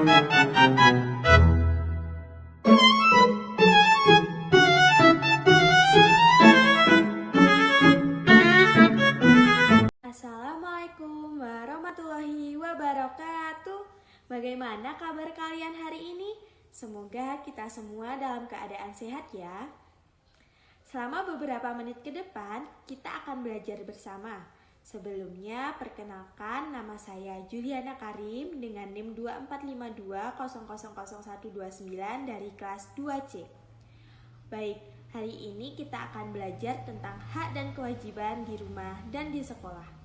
Assalamualaikum warahmatullahi wabarakatuh. Bagaimana kabar kalian hari ini? Semoga kita semua dalam keadaan sehat ya. Selama beberapa menit ke depan, kita akan belajar bersama. Sebelumnya, perkenalkan nama saya Juliana Karim dengan NIM 2452000129 dari kelas 2C. Baik, hari ini kita akan belajar tentang hak dan kewajiban di rumah dan di sekolah.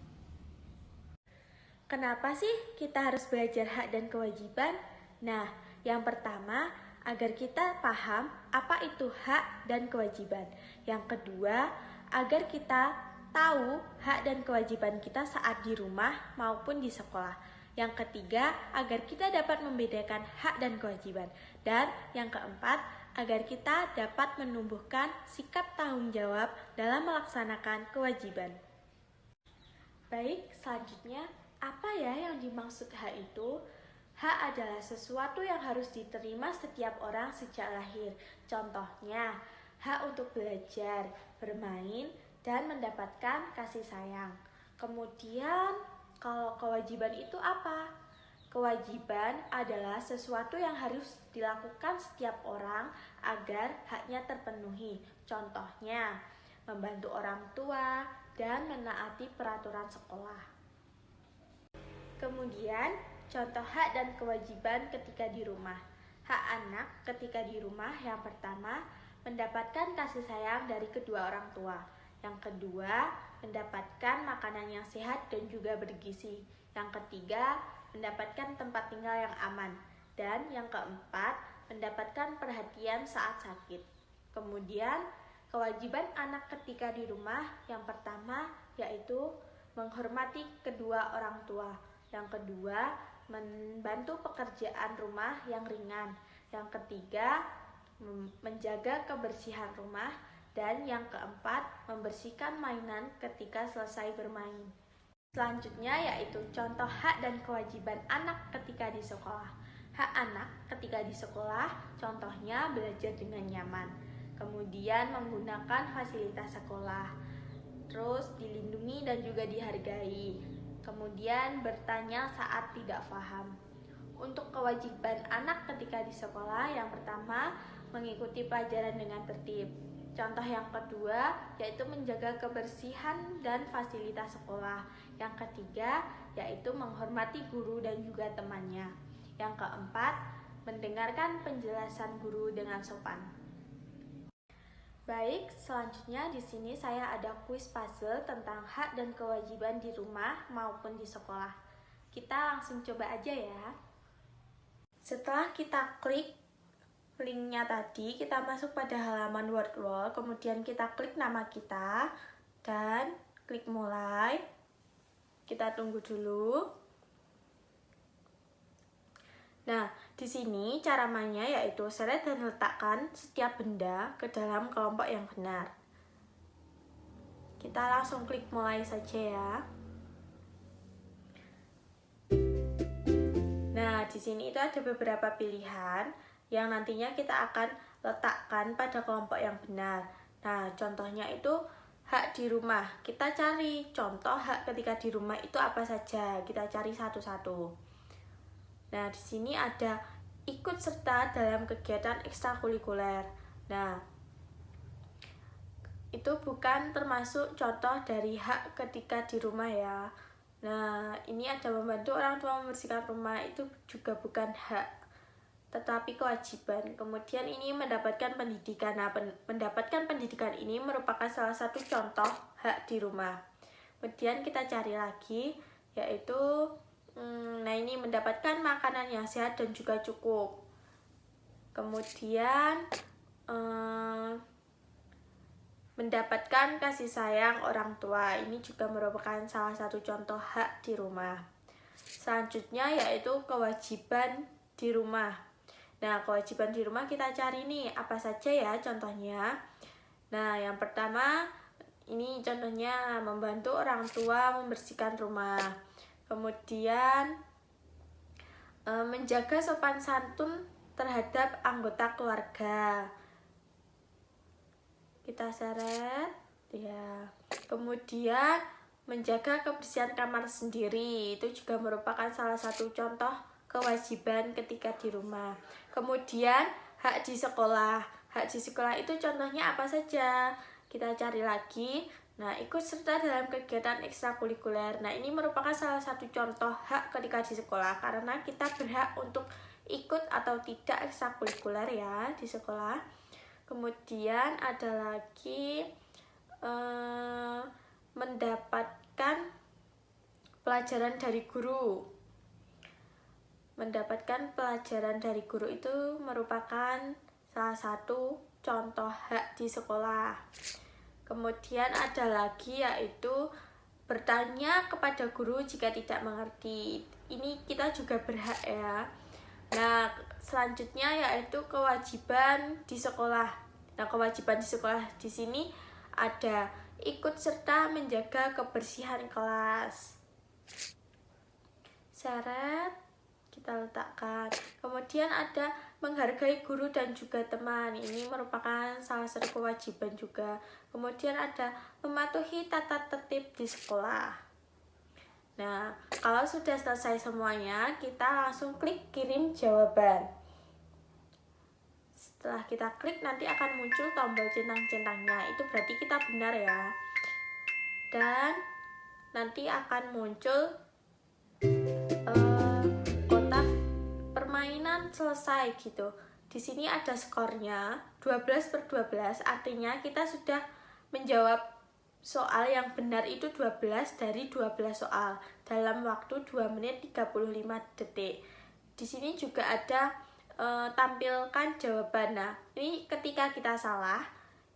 Kenapa sih kita harus belajar hak dan kewajiban? Nah, yang pertama, agar kita paham apa itu hak dan kewajiban. Yang kedua, agar kita tahu hak dan kewajiban kita saat di rumah maupun di sekolah. Yang ketiga, agar kita dapat membedakan hak dan kewajiban. Dan yang keempat, agar kita dapat menumbuhkan sikap tanggung jawab dalam melaksanakan kewajiban. Baik, selanjutnya, apa ya yang dimaksud hak itu? Hak adalah sesuatu yang harus diterima setiap orang sejak lahir. Contohnya, hak untuk belajar, bermain, dan mendapatkan kasih sayang. Kemudian, kalau kewajiban itu apa? Kewajiban adalah sesuatu yang harus dilakukan setiap orang agar haknya terpenuhi. Contohnya, membantu orang tua dan menaati peraturan sekolah. Kemudian, contoh hak dan kewajiban ketika di rumah. Hak anak ketika di rumah yang pertama, mendapatkan kasih sayang dari kedua orang tua. Yang kedua, mendapatkan makanan yang sehat dan juga bergizi. Yang ketiga, mendapatkan tempat tinggal yang aman. Dan yang keempat, mendapatkan perhatian saat sakit. Kemudian, kewajiban anak ketika di rumah yang pertama yaitu menghormati kedua orang tua. Yang kedua, membantu pekerjaan rumah yang ringan. Yang ketiga, menjaga kebersihan rumah. Dan yang keempat, membersihkan mainan ketika selesai bermain. Selanjutnya yaitu contoh hak dan kewajiban anak ketika di sekolah. Hak anak ketika di sekolah, contohnya belajar dengan nyaman. Kemudian menggunakan fasilitas sekolah. Terus dilindungi dan juga dihargai. Kemudian bertanya saat tidak paham. Untuk kewajiban anak ketika di sekolah, yang pertama, mengikuti pelajaran dengan tertib. Contoh yang kedua, yaitu menjaga kebersihan dan fasilitas sekolah. Yang ketiga, yaitu menghormati guru dan juga temannya. Yang keempat, mendengarkan penjelasan guru dengan sopan. Baik, selanjutnya di sini saya ada kuis puzzle tentang hak dan kewajiban di rumah maupun di sekolah. Kita langsung coba aja ya. Setelah kita klik linknya tadi, kita masuk pada halaman word wall, kemudian kita klik nama kita dan klik mulai. Kita tunggu dulu. Nah, di sini cara mainnya yaitu seret dan letakkan setiap benda ke dalam kelompok yang benar. Kita langsung klik mulai saja ya. Nah, di sini itu ada beberapa pilihan yang nantinya kita akan letakkan pada kelompok yang benar. Nah, contohnya itu hak di rumah. Kita cari contoh hak ketika di rumah itu apa saja. Kita cari satu-satu. Nah, di sini ada ikut serta dalam kegiatan ekstrakurikuler. Nah, itu bukan termasuk contoh dari hak ketika di rumah ya. Nah, ini ada membantu orang tua membersihkan rumah, itu juga bukan hak, tetapi kewajiban. Kemudian ini mendapatkan pendidikan. Nah, mendapatkan pendidikan ini merupakan salah satu contoh hak di rumah. Kemudian kita cari lagi, yaitu nah ini mendapatkan makanan yang sehat dan juga cukup. Kemudian mendapatkan kasih sayang orang tua. Ini juga merupakan salah satu contoh hak di rumah. Selanjutnya yaitu kewajiban di rumah. Nah, kewajiban di rumah kita cari nih apa saja ya contohnya. Nah, yang pertama ini contohnya membantu orang tua membersihkan rumah. Kemudian menjaga sopan santun terhadap anggota keluarga. Kita seret ya. Kemudian menjaga kebersihan kamar sendiri, itu juga merupakan salah satu contoh kewajiban ketika di rumah. Kemudian hak di sekolah. Hak di sekolah itu contohnya apa saja? Kita cari lagi. Nah, ikut serta dalam kegiatan ekstrakurikuler. Nah, ini merupakan salah satu contoh hak ketika di sekolah, karena kita berhak untuk ikut atau tidak ekstrakurikuler ya di sekolah. Kemudian ada lagi mendapatkan pelajaran dari guru. Mendapatkan pelajaran dari guru itu merupakan salah satu contoh hak di sekolah. Kemudian ada lagi yaitu bertanya kepada guru jika tidak mengerti. Ini kita juga berhak ya. Nah, selanjutnya yaitu kewajiban di sekolah. Nah, kewajiban di sekolah di sini ada ikut serta menjaga kebersihan kelas. Syarat kita letakkan. Kemudian ada menghargai guru dan juga teman. Ini merupakan salah satu kewajiban juga. Kemudian ada mematuhi tata tertib di sekolah. Nah, kalau sudah selesai semuanya, kita langsung klik kirim jawaban. Setelah kita klik, nanti akan muncul tombol centang-centangnya. Itu berarti kita benar ya. Dan nanti akan muncul kotak permainan selesai gitu. Di sini ada skornya 12/12, artinya kita sudah menjawab soal yang benar itu 12 dari 12 soal dalam waktu 2 menit 35 detik. Di sini juga ada tampilkan jawaban. Nah, ini ketika kita salah,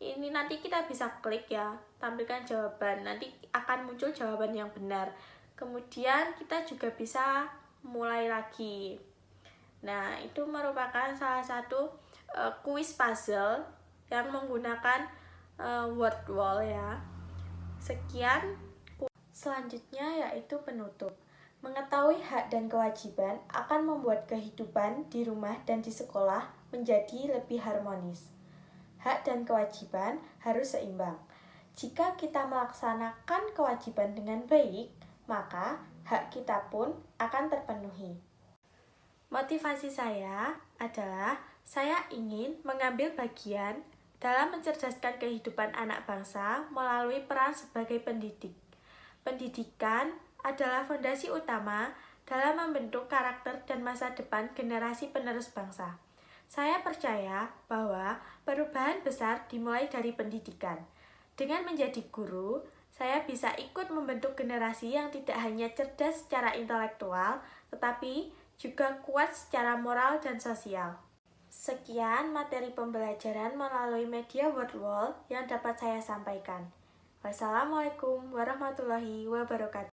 ini nanti kita bisa klik ya, tampilkan jawaban. Nanti akan muncul jawaban yang benar. Kemudian kita juga bisa mulai lagi. Nah, itu merupakan salah satu kuis puzzle yang menggunakan word wall ya. Sekian. Selanjutnya yaitu penutup. Mengetahui hak dan kewajiban akan membuat kehidupan di rumah dan di sekolah menjadi lebih harmonis. Hak dan kewajiban harus seimbang. Jika kita melaksanakan kewajiban dengan baik, maka hak kita pun akan terpenuhi. Motivasi saya adalah saya ingin mengambil bagian dalam mencerdaskan kehidupan anak bangsa melalui peran sebagai pendidik. Pendidikan adalah fondasi utama dalam membentuk karakter dan masa depan generasi penerus bangsa. Saya percaya bahwa perubahan besar dimulai dari pendidikan. Dengan menjadi guru, saya bisa ikut membentuk generasi yang tidak hanya cerdas secara intelektual, tetapi juga kuat secara moral dan sosial. Sekian materi pembelajaran melalui media WordWall yang dapat saya sampaikan. Wassalamualaikum warahmatullahi wabarakatuh.